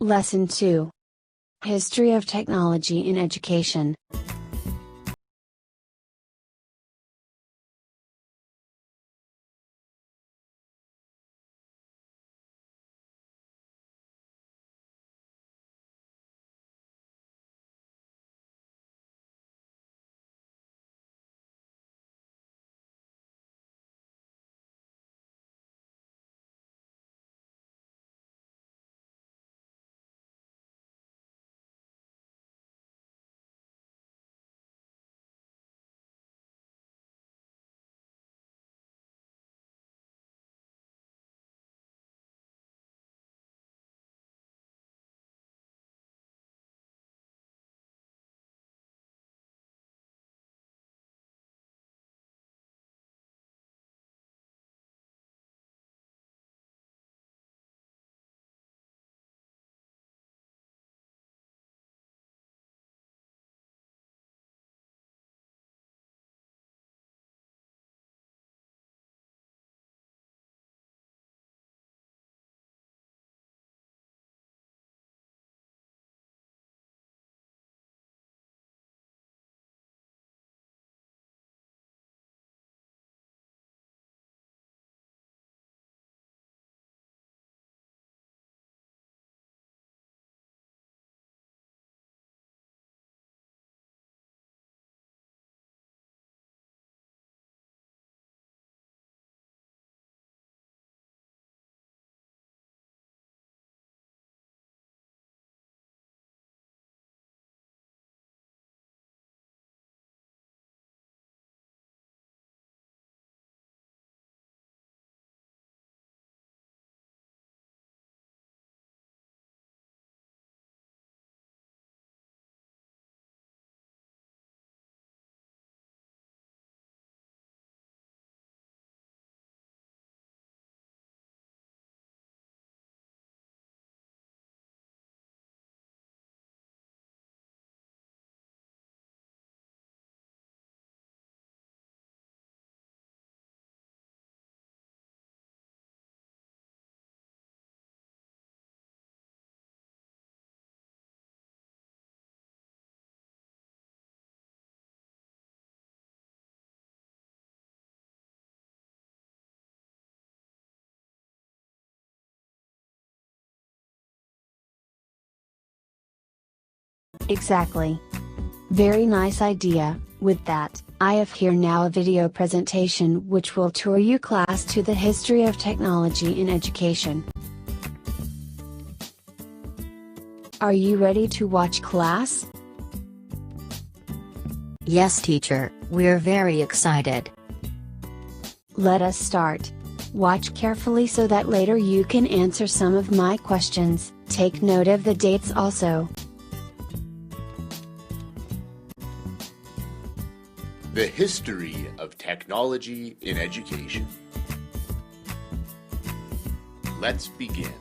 Lesson 2. History of Technology in Education. Exactly. Very nice idea. With that, I have here now a video presentation which will tour you class to the history of technology in education. Are you ready to watch class? Yes, teacher, we're very excited. Let us start. Watch carefully so that later you can answer some of my questions. Take note of the dates also. The history of technology in education. Let's begin.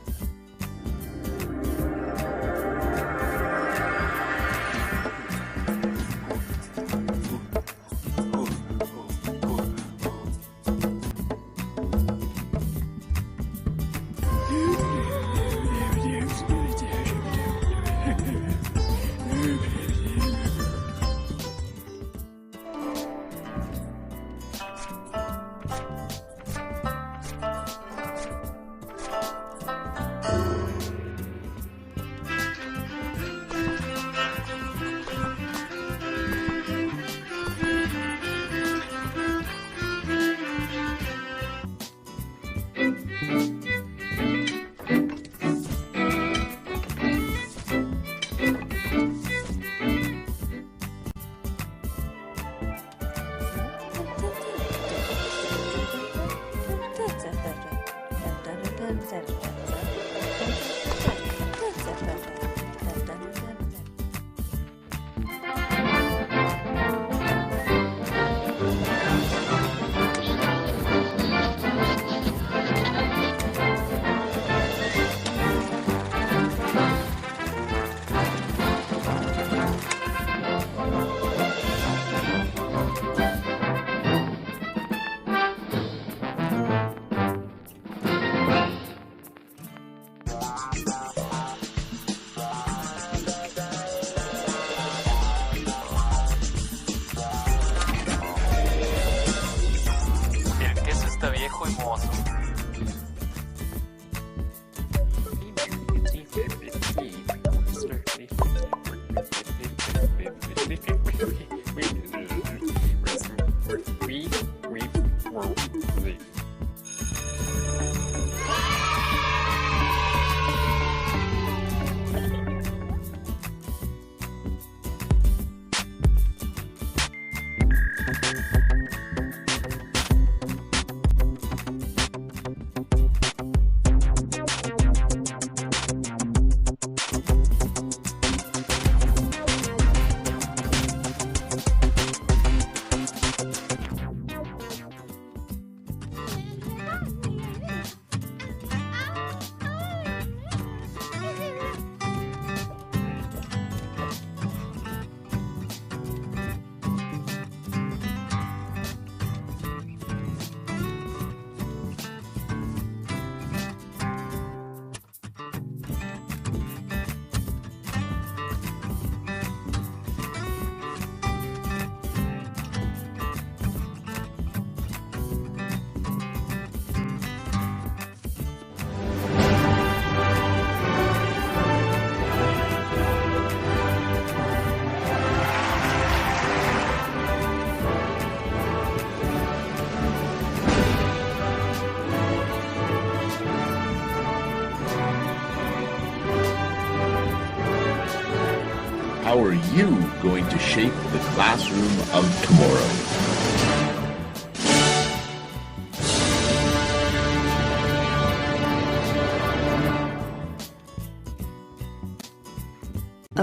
How are you going to shape the classroom of tomorrow?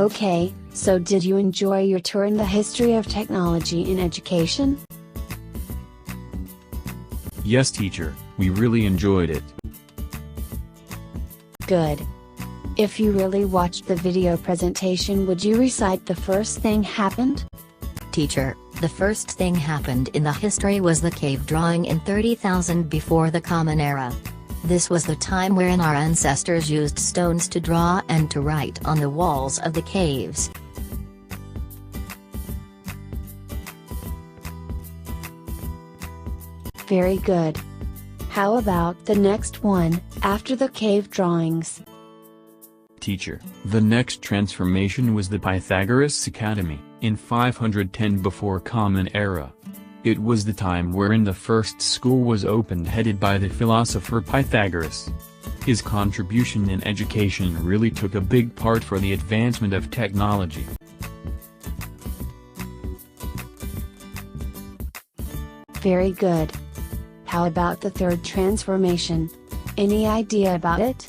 Okay, so did you enjoy your tour in the history of technology in education? Yes, teacher, we really enjoyed it. Good. If you really watched the video presentation, would you recite the first thing happened? Teacher, the first thing happened in the history was the cave drawing in 30,000 before the Common Era. This was the time wherein our ancestors used stones to draw and to write on the walls of the caves. Very good. How about the next one, after the cave drawings? Teacher, the next transformation was the Pythagoras Academy, in 510 before Common Era. It was the time wherein the first school was opened, headed by the philosopher Pythagoras. His contribution in education really took a big part for the advancement of technology. Very good. How about the third transformation? Any idea about it?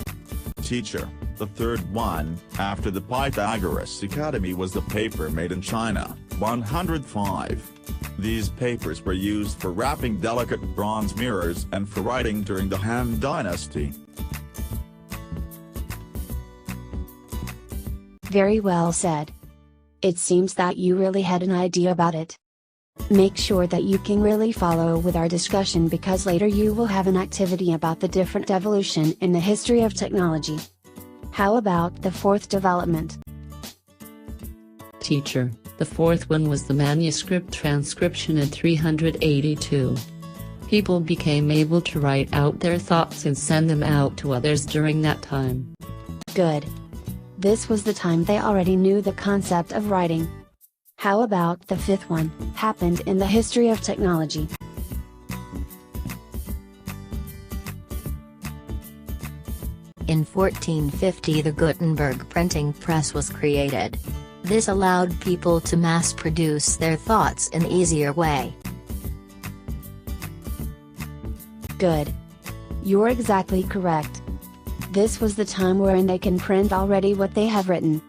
Teacher, the third one, after the Pythagoras Academy, was the paper made in China, 105. These papers were used for wrapping delicate bronze mirrors and for writing during the Han Dynasty. Very well said. It seems that you really had an idea about it. Make sure that you can really follow with our discussion, because later you will have an activity about the different evolution in the history of technology. How about the fourth development? Teacher, the fourth one was the manuscript transcription in 382. People became able to write out their thoughts and send them out to others during that time. Good. This was the time they already knew the concept of writing. How about the fifth one, happened in the history of technology? In 1450 the Gutenberg printing press was created. This allowed people to mass-produce their thoughts in an easier way. Good. You're exactly correct. This was the time wherein they can print already what they have written.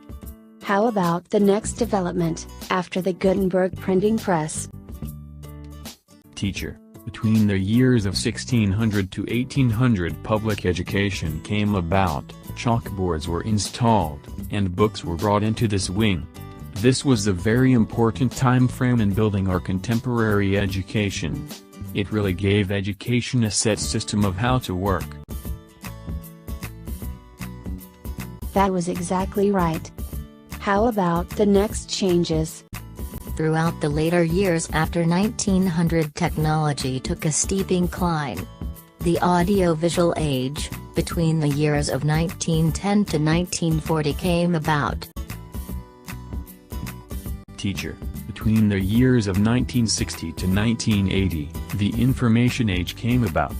How about the next development, after the Gutenberg printing press? Teacher, between the years of 1600 to 1800 public education came about, chalkboards were installed, and books were brought into this wing. This was a very important time frame in building our contemporary education. It really gave education a set system of how to work. That was exactly right. How about the next changes? Throughout the later years after 1900 technology took a steep incline. The audiovisual age, between the years of 1910 to 1940 came about. Teacher, between the years of 1960 to 1980, the information age came about.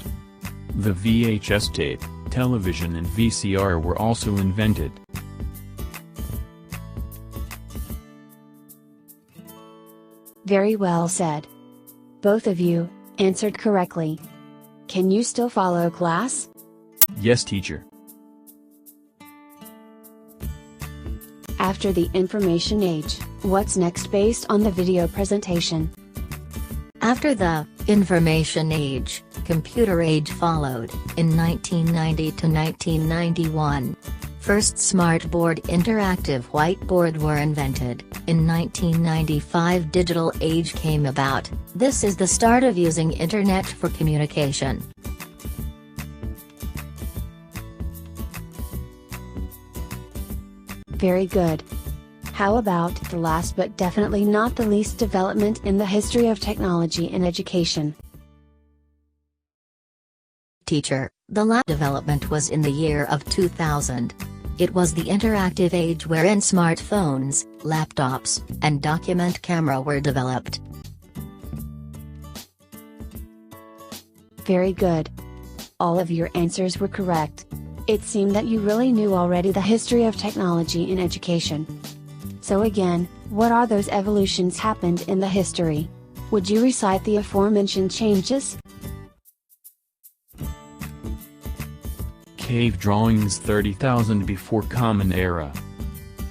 The VHS tape, television and VCR were also invented. Very well said. Both of you answered correctly. Can you still follow class? Yes, teacher. After the information age, what's next based on the video presentation? After the information age, computer age followed, in 1990 to 1991. First smartboard interactive whiteboard were invented. In 1995 digital age came about. This is the start of using internet for communication. Very good. How about the last but definitely not the least development in the history of technology in education? Teacher, the last development was in the year of 2000. It was the interactive age wherein smartphones, laptops, and document camera were developed. Very good. All of your answers were correct. It seemed that you really knew already the history of technology in education. So again, what are those evolutions happened in the history? Would you recite the aforementioned changes? Cave drawings 30,000 before Common Era.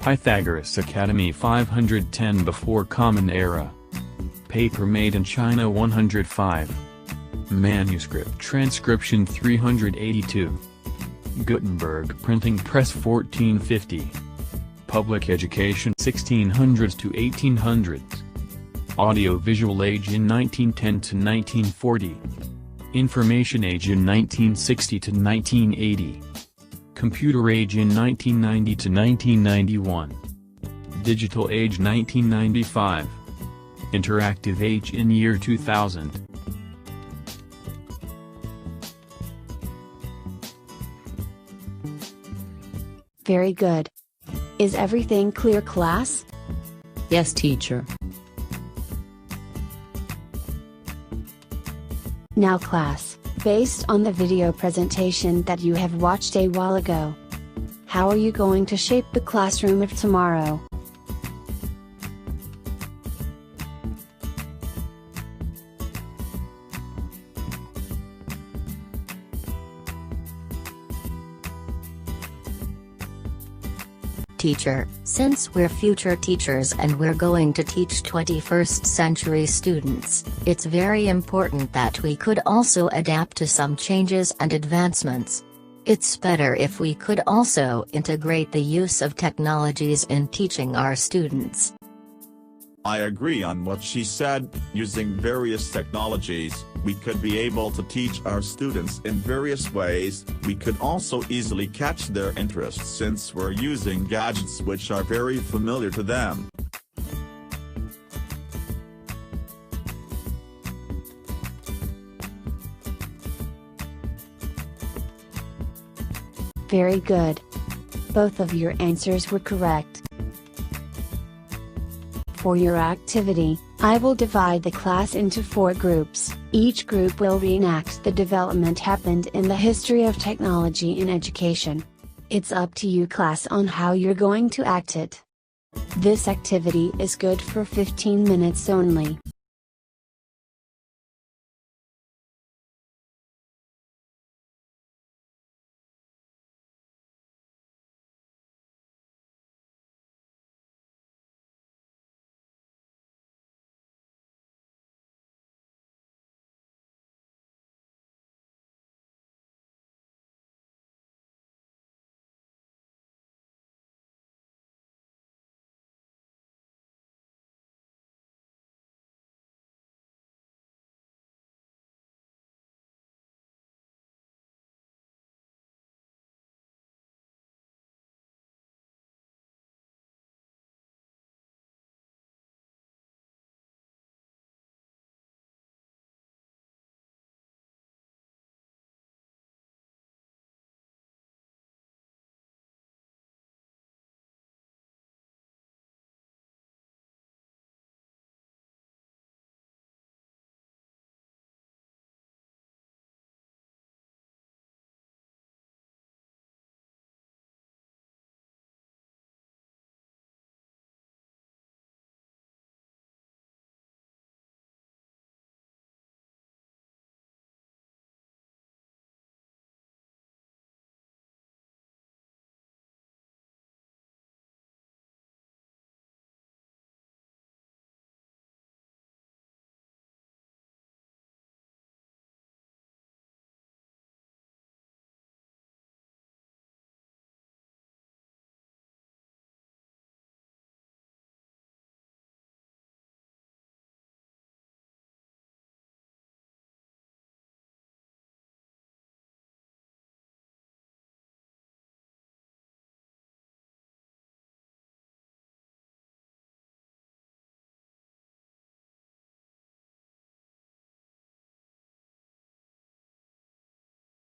Pythagoras Academy 510 before Common Era. Paper made in China 105. Manuscript transcription 382. Gutenberg printing press 1450. Public education 1600s to 1800s. Audio-visual age in 1910 to 1940. Information age in 1960 to 1980. Computer age in 1990 to 1991. Digital age 1995. Interactive age in year 2000. Very good. Is everything clear, class? Yes, teacher. Now class, based on the video presentation that you have watched a while ago, how are you going to shape the classroom of tomorrow? Teacher, since we're future teachers and we're going to teach 21st century students, it's very important that we could also adapt to some changes and advancements. It's better if we could also integrate the use of technologies in teaching our students. I agree on what she said. Using various technologies, we could be able to teach our students in various ways. We could also easily catch their interest since we're using gadgets which are very familiar to them. Very good. Both of your answers were correct. For your activity, I will divide the class into 4 groups. Each group will reenact the development happened in the history of technology in education. It's up to you, class, on how you're going to act it. This activity is good for 15 minutes only.